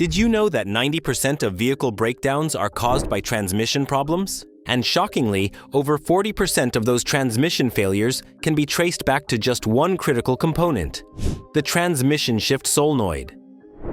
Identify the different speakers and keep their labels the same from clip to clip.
Speaker 1: Did you know that 90% of vehicle breakdowns are caused by transmission problems? And shockingly, over 40% of those transmission failures can be traced back to just one critical component: the transmission shift solenoid.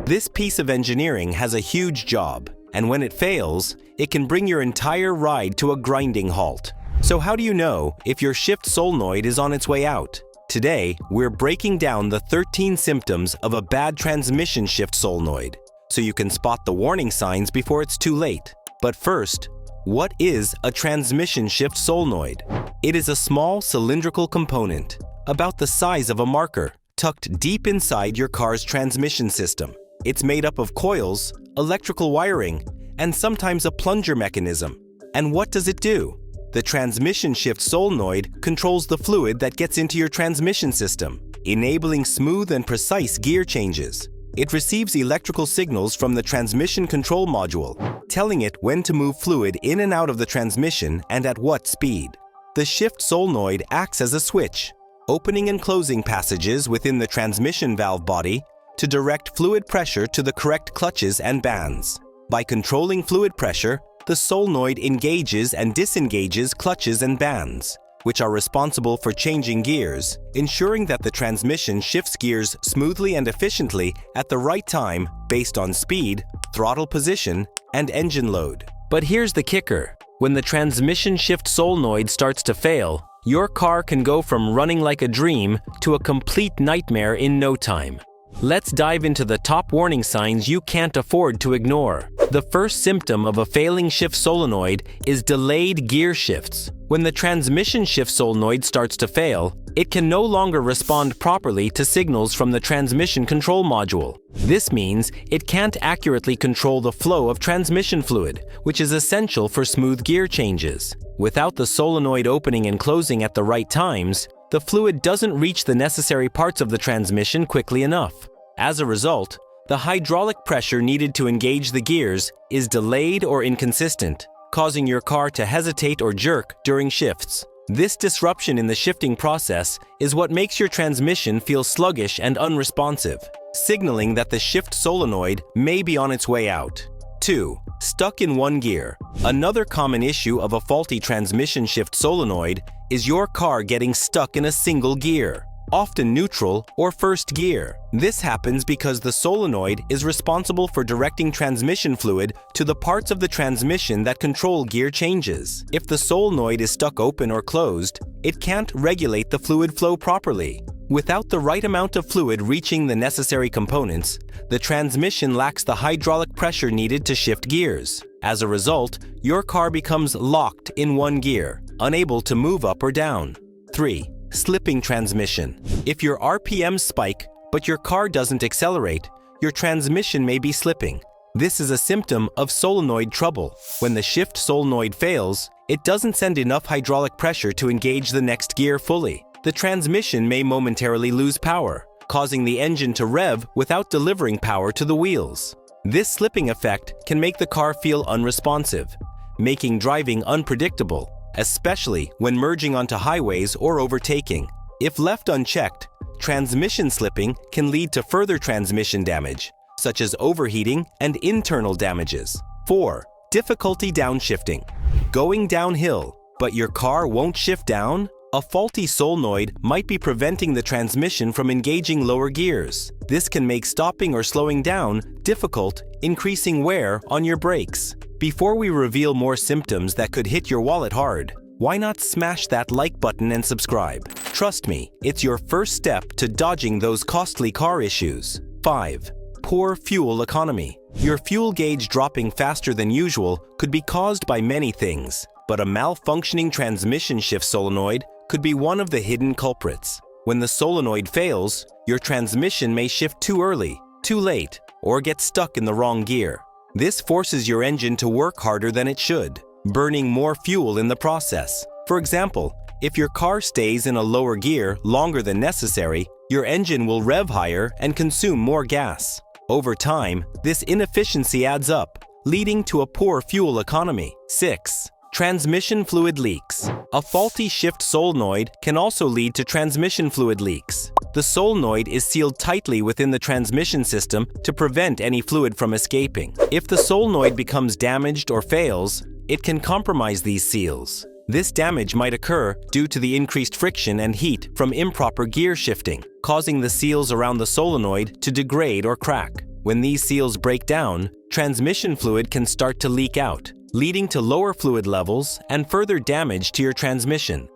Speaker 1: This piece of engineering has a huge job, and when it fails, it can bring your entire ride to a grinding halt. So how do you know if your shift solenoid is on its way out? Today, we're breaking down the 13 symptoms of a bad transmission shift solenoid, so you can spot the warning signs before it's too late. But first, what is a transmission shift solenoid? It is a small cylindrical component, about the size of a marker, tucked deep inside your car's transmission system. It's made up of coils, electrical wiring, and sometimes a plunger mechanism. And what does it do? The transmission shift solenoid controls the fluid that gets into your transmission system, enabling smooth and precise gear changes. It receives electrical signals from the transmission control module, telling it when to move fluid in and out of the transmission and at what speed. The shift solenoid acts as a switch, opening and closing passages within the transmission valve body to direct fluid pressure to the correct clutches and bands. By controlling fluid pressure, the solenoid engages and disengages clutches and bands, which are responsible for changing gears, ensuring that the transmission shifts gears smoothly and efficiently at the right time based on speed, throttle position, and engine load. But here's the kicker. When the transmission shift solenoid starts to fail, your car can go from running like a dream to a complete nightmare in no time. Let's dive into the top warning signs you can't afford to ignore. The first symptom of a failing shift solenoid is delayed gear shifts. When the transmission shift solenoid starts to fail, it can no longer respond properly to signals from the transmission control module. This means it can't accurately control the flow of transmission fluid, which is essential for smooth gear changes. Without the solenoid opening and closing at the right times, the fluid doesn't reach the necessary parts of the transmission quickly enough. As a result, the hydraulic pressure needed to engage the gears is delayed or inconsistent, causing your car to hesitate or jerk during shifts. This disruption in the shifting process is what makes your transmission feel sluggish and unresponsive, signaling that the shift solenoid may be on its way out. 2. Stuck in one gear. Another common issue of a faulty transmission shift solenoid is your car getting stuck in a single gear, often neutral or first gear. This happens because the solenoid is responsible for directing transmission fluid to the parts of the transmission that control gear changes. If the solenoid is stuck open or closed, it can't regulate the fluid flow properly. Without the right amount of fluid reaching the necessary components, the transmission lacks the hydraulic pressure needed to shift gears. As a result, your car becomes locked in one gear, unable to move up or down. 3. Slipping transmission. If your RPMs spike, but your car doesn't accelerate, your transmission may be slipping. This is a symptom of solenoid trouble. When the shift solenoid fails, it doesn't send enough hydraulic pressure to engage the next gear fully. The transmission may momentarily lose power, causing the engine to rev without delivering power to the wheels. This slipping effect can make the car feel unresponsive, making driving unpredictable, especially when merging onto highways or overtaking. If left unchecked, transmission slipping can lead to further transmission damage, such as overheating and internal damages. 4. Difficulty downshifting. Going downhill, but your car won't shift down? A faulty solenoid might be preventing the transmission from engaging lower gears. This can make stopping or slowing down difficult, increasing wear on your brakes. Before we reveal more symptoms that could hit your wallet hard, why not smash that like button and subscribe? Trust me, it's your first step to dodging those costly car issues. 5. Poor fuel economy. Your fuel gauge dropping faster than usual could be caused by many things, but a malfunctioning transmission shift solenoid could be one of the hidden culprits. When the solenoid fails, your transmission may shift too early, too late, or get stuck in the wrong gear. This forces your engine to work harder than it should, burning more fuel in the process. For example, if your car stays in a lower gear longer than necessary, your engine will rev higher and consume more gas. Over time, this inefficiency adds up, leading to a poor fuel economy. 6. Transmission fluid leaks. A faulty shift solenoid can also lead to transmission fluid leaks. The solenoid is sealed tightly within the transmission system to prevent any fluid from escaping. If the solenoid becomes damaged or fails, it can compromise these seals. This damage might occur due to the increased friction and heat from improper gear shifting, causing the seals around the solenoid to degrade or crack. When these seals break down, transmission fluid can start to leak out, leading to lower fluid levels and further damage to your transmission.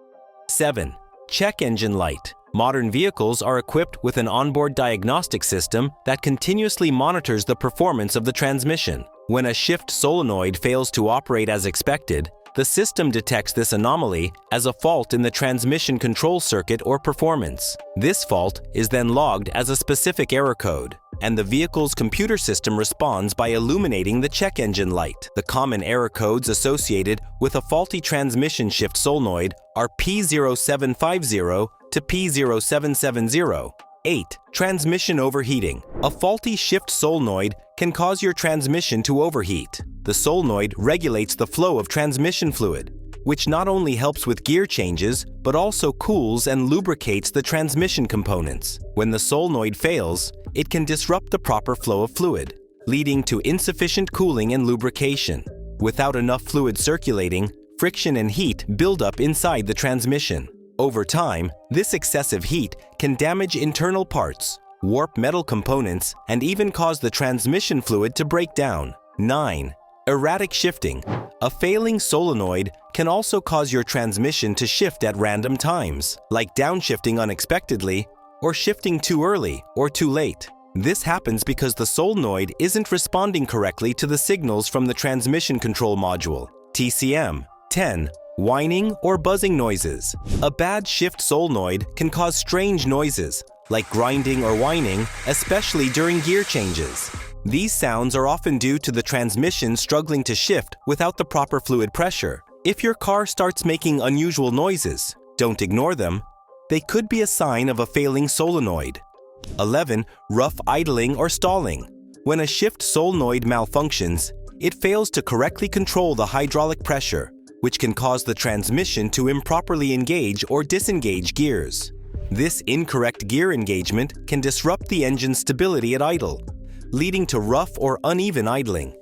Speaker 1: 7. Check engine light. Modern vehicles are equipped with an onboard diagnostic system that continuously monitors the performance of the transmission. When a shift solenoid fails to operate as expected, the system detects this anomaly as a fault in the transmission control circuit or performance. This fault is then logged as a specific error code, and the vehicle's computer system responds by illuminating the check engine light. The common error codes associated with a faulty transmission shift solenoid are P0750 to P0770. 8. Transmission overheating. A faulty shift solenoid can cause your transmission to overheat. The solenoid regulates the flow of transmission fluid, which not only helps with gear changes, but also cools and lubricates the transmission components. When the solenoid fails, it can disrupt the proper flow of fluid, leading to insufficient cooling and lubrication. Without enough fluid circulating, friction and heat build up inside the transmission. Over time, this excessive heat can damage internal parts, warp metal components, and even cause the transmission fluid to break down. 9. Erratic shifting. A failing solenoid can also cause your transmission to shift at random times, like downshifting unexpectedly or shifting too early or too late. This happens because the solenoid isn't responding correctly to the signals from the transmission control module, TCM. 10. Whining or buzzing noises. A bad shift solenoid can cause strange noises, like grinding or whining, especially during gear changes. These sounds are often due to the transmission struggling to shift without the proper fluid pressure. If your car starts making unusual noises, don't ignore them. They could be a sign of a failing solenoid. 11. Rough idling or stalling. When a shift solenoid malfunctions, it fails to correctly control the hydraulic pressure, which can cause the transmission to improperly engage or disengage gears. This incorrect gear engagement can disrupt the engine's stability at idle, leading to rough or uneven idling.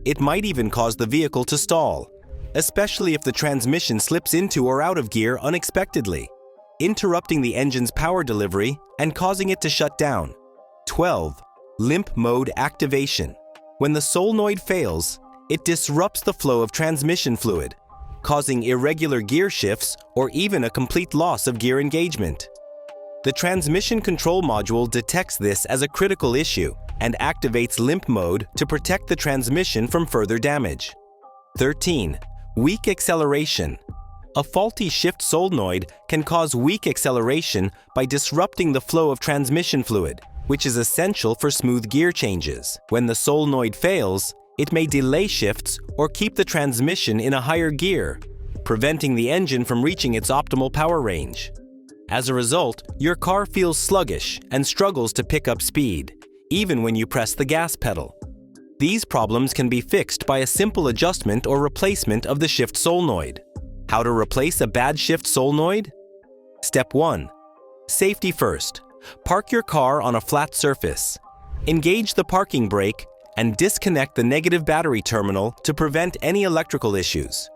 Speaker 1: It might even cause the vehicle to stall, especially if the transmission slips into or out of gear unexpectedly, interrupting the engine's power delivery and causing it to shut down. 12. Limp mode activation. When the solenoid fails, it disrupts the flow of transmission fluid, causing irregular gear shifts or even a complete loss of gear engagement. The transmission control module detects this as a critical issue and activates limp mode to protect the transmission from further damage. 13. Weak acceleration. A faulty shift solenoid can cause weak acceleration by disrupting the flow of transmission fluid, which is essential for smooth gear changes. When the solenoid fails, it may delay shifts or keep the transmission in a higher gear, preventing the engine from reaching its optimal power range. As a result, your car feels sluggish and struggles to pick up speed, even when you press the gas pedal. These problems can be fixed by a simple adjustment or replacement of the shift solenoid. How to replace a bad shift solenoid? Step 1. Safety first. Park your car on a flat surface. Engage the parking brake and disconnect the negative battery terminal to prevent any electrical issues.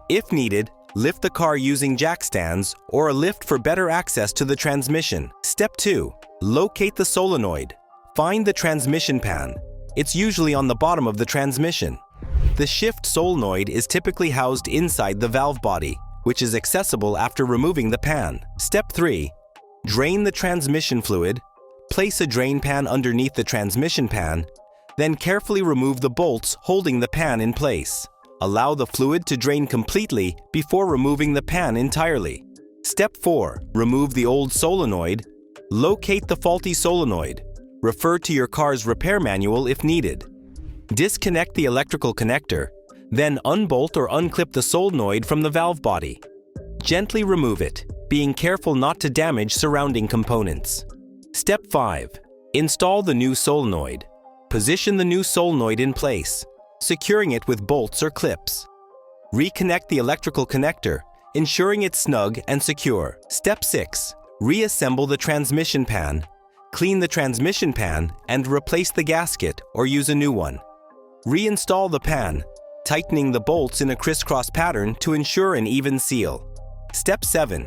Speaker 1: If needed, lift the car using jack stands or a lift for better access to the transmission. Step 2. Locate the solenoid. Find the transmission pan. It's usually on the bottom of the transmission. The shift solenoid is typically housed inside the valve body, which is accessible after removing the pan. Step 3. Drain the transmission fluid. Place a drain pan underneath the transmission pan, then carefully remove the bolts holding the pan in place. Allow the fluid to drain completely before removing the pan entirely. Step 4. Remove the old solenoid. Locate the faulty solenoid. Refer to your car's repair manual if needed. Disconnect the electrical connector, then unbolt or unclip the solenoid from the valve body. Gently remove it, being careful not to damage surrounding components. Step 5. Install the new solenoid. Position the new solenoid in place, securing it with bolts or clips. Reconnect the electrical connector, ensuring it's snug and secure. Step 6. Reassemble the transmission pan. Clean the transmission pan and replace the gasket or use a new one. Reinstall the pan, tightening the bolts in a crisscross pattern to ensure an even seal. Step 7.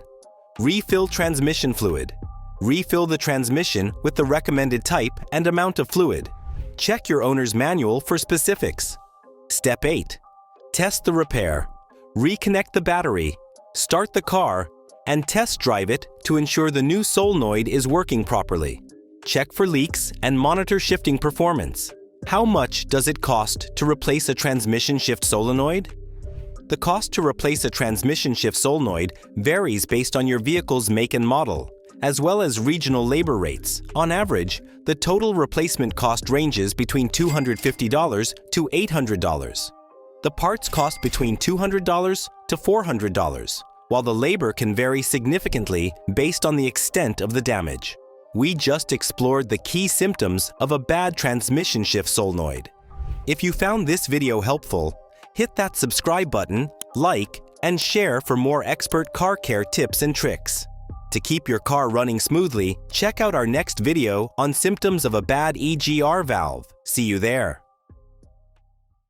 Speaker 1: Refill transmission fluid. Refill the transmission with the recommended type and amount of fluid. Check your owner's manual for specifics. Step 8. Test the repair. Reconnect the battery, start the car, and test drive it to ensure the new solenoid is working properly. Check for leaks and monitor shifting performance. How much does it cost to replace a transmission shift solenoid? The cost to replace a transmission shift solenoid varies based on your vehicle's make and model, as well as regional labor rates. On average, the total replacement cost ranges between $250 to $800. The parts cost between $200 to $400, while the labor can vary significantly based on the extent of the damage. We just explored the key symptoms of a bad transmission shift solenoid. If you found this video helpful, hit that subscribe button, like, and share for more expert car care tips and tricks. To keep your car running smoothly, check out our next video on symptoms of a bad EGR valve. See you there.